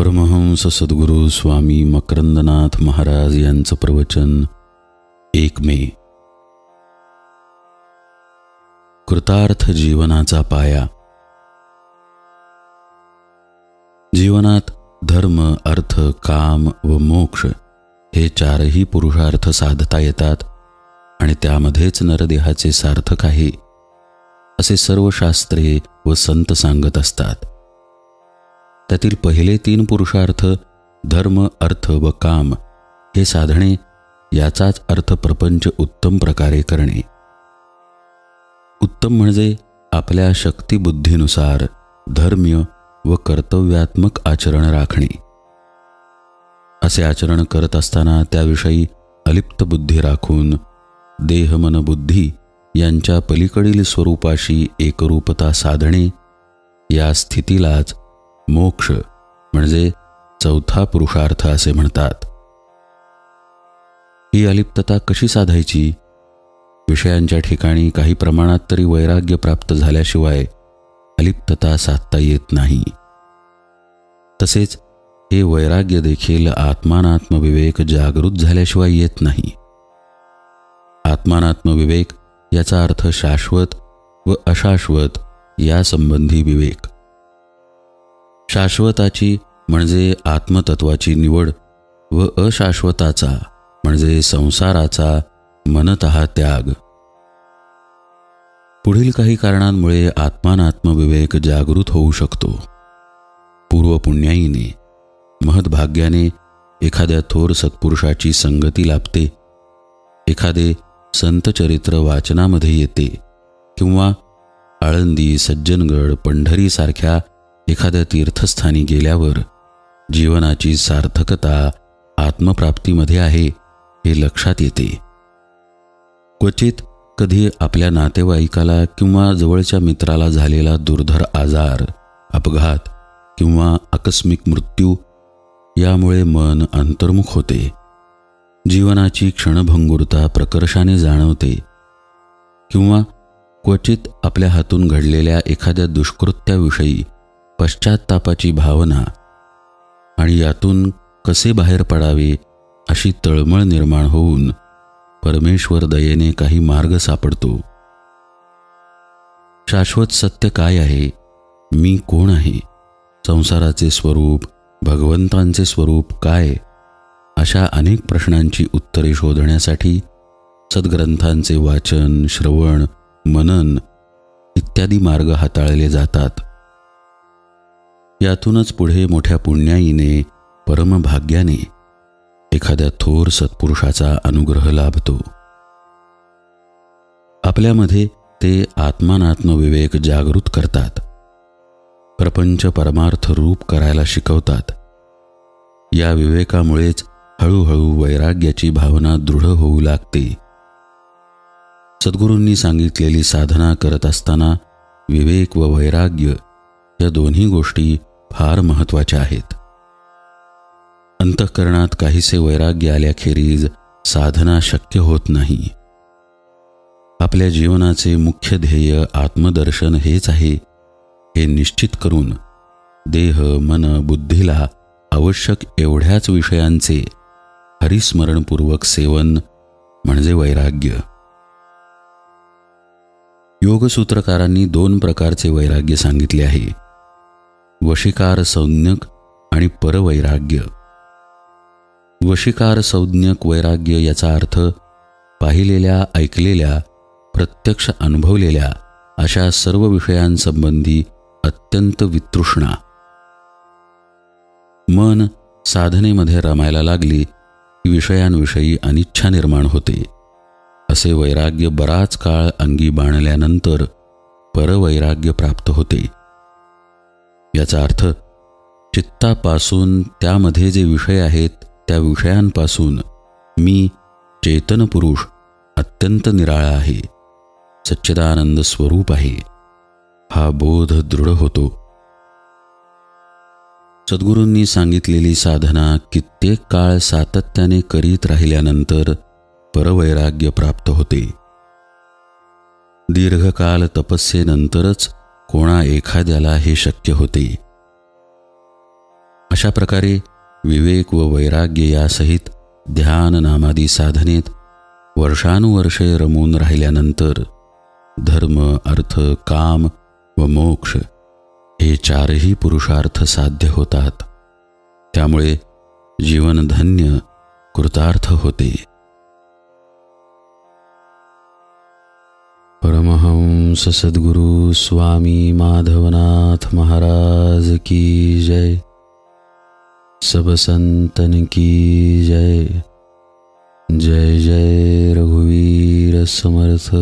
परमहंस सद्गुरू स्वामी मकरंदनाथ महाराज यांचं प्रवचन 1 मे. कृतार्थ जीवनाचा पाया. जीवनात धर्म, अर्थ, काम व मोक्ष हे चारही पुरुषार्थ साधता येतात आणि त्यामध्येच नरदेहाचे सार्थक आहे असे सर्व शास्त्रे व संत सांगत असतात. त्यातील पहिले 3 पुरुषार्थ धर्म, अर्थ व काम हे साधणे, याचाच अर्थ प्रपंच उत्तम प्रकारे करणे. उत्तम म्हणजे आपल्या शक्तिबुद्धीनुसार धर्म्य व कर्तव्यात्मक आचरण राखणे. असे आचरण करत असताना त्याविषयी अलिप्त बुद्धी राखून देह मन बुद्धी यांच्या पलीकडील स्वरूपाशी एकरूपता साधणे, या स्थितीलाच मोक्ष म्हणजे चौथा पुरुषार्थ असे म्हणतात. ही अलिप्तता कशी साधायची? विषयांच्या ठिकाणी काही प्रमाणात तरी वैराग्य प्राप्त झाल्याशिवाय अलिप्तता साधता येत नाही. तसेच हे वैराग्य देखील आत्मानात्मविवेक जागृत झाल्याशिवाय येत नाही. आत्मानात्मविवेक याचा अर्थ शाश्वत व अशाश्वत या संबंधी विवेक. शाश्वताची म्हणजे आत्मतत्वाची निवड व अशाश्वताचा म्हणजे संसाराचा मनतः त्याग. पुढील काही कारणांमुळे आत्मानात्मविवेक जागृत होऊ शकतो. पूर्वपुण्याईने, महद्भाग्याने एखाद्या थोर सत्पुरुषाची संगती लाभते, एखादे संतचरित्र वाचनामध्ये येते किंवा आळंदी, सज्जनगड, पंढरीसारख्या एखाद्या तीर्थस्थानी गेल्यावर जीवनाची सार्थकता आत्मप्राप्तीमध्ये आहे हे लक्षात येते. क्वचित कधी आपल्या नातेवाईकाला किंवा जवळच्या मित्राला झालेला दुर्धर आजार, अपघात किंवा आकस्मिक मृत्यू यामुळे मन अंतर्मुख होते. जीवनाची क्षणभंगुरता प्रकर्षाने जाणवते. किंवा क्वचित आपल्या हातून घडलेल्या एखाद्या दुष्कृत्याविषयी पश्चात्तापाची भावना आणि यातून कसे बाहेर पडावे अशी तळमळ निर्माण होऊन परमेश्वर दयेने काही मार्ग सापडतो. शाश्वत सत्य काय आहे? मी कोण आहे? संसाराचे स्वरूप, भगवंतांचे स्वरूप काय? अशा अनेक प्रश्नांची उत्तरे शोधण्यासाठी सद्ग्रंथांचे वाचन, श्रवण, मनन इत्यादी मार्ग हाताळले जातात. यातूनच पुढे मोठ्या पुण्याईने, परमभाग्याने एखाद्या थोर सत्पुरुषाचा अनुग्रह लाभतो. आपल्यामध्ये ते आत्मानात्मविवेक जागृत करतात, प्रपंच परमार्थ रूप करायला शिकवतात. या विवेकामुळेच हळूहळू वैराग्याची भावना दृढ होऊ लागते. सद्गुरूंनी सांगितलेली साधना करत असताना विवेक व वैराग्य या दोन्ही गोष्टी फार महत्त्वाच्या आहेत. अंतःकरणात काहीसे वैराग्य आल्याखेरीज साधना शक्य होत नाही. आपल्या जीवनाचे मुख्य ध्येय आत्मदर्शन हेच आहे हे निश्चित करून देह, मन, बुद्धीला आवश्यक एवढ्याच विषयांचे हरिस्मरणपूर्वक सेवन म्हणजे वैराग्य. योगसूत्रकारांनी 2 प्रकारचे वैराग्य सांगितले आहे: वशीकार संज्ञक आणि परवैराग्य. वशीकार संज्ञक वैराग्य याचा अर्थ पाहिलेल्या, ऐकलेल्या, प्रत्यक्ष अनुभवलेल्या अशा सर्व विषयांसंबंधी अत्यंत वितृष्णा. मन साधनेमध्ये रमायला लागली की विषयांविषयी अनिच्छा निर्माण होते. असे वैराग्य बराच काळ अंगी बाणल्यानंतर परवैराग्य प्राप्त होते. याचा अर्थ चित्तापासून त्यामध्ये जे विषय आहेत त्या विषयांपासून मी चेतन पुरुष अत्यंत निराळा आहे, सच्चिदानंद स्वरूप आहे, हा बोध दृढ होतो. सद्गुरूंनी सांगितलेली साधना कित्येक काळ सातत्याने करीत राहिल्यानंतर परवैराग्य प्राप्त होते. दीर्घकाल तपस्येनंतरच कोणा एखाद्याला हे शक्य होते. अशा प्रकारे विवेक व वैराग्य यासहित ध्यान नामादी साधनेत वर्षानुवर्षे रमून राहिल्यानंतर धर्म अर्थ काम व मोक्ष हे चारही पुरुषार्थ साध्य होतात. त्यामुळे जीवन धन्य कृतार्थ होते. परमहंस सद्गुरु स्वामी माधवनाथ महाराज की जय. सब संतन की जय. जय जय रघुवीर समर्थ.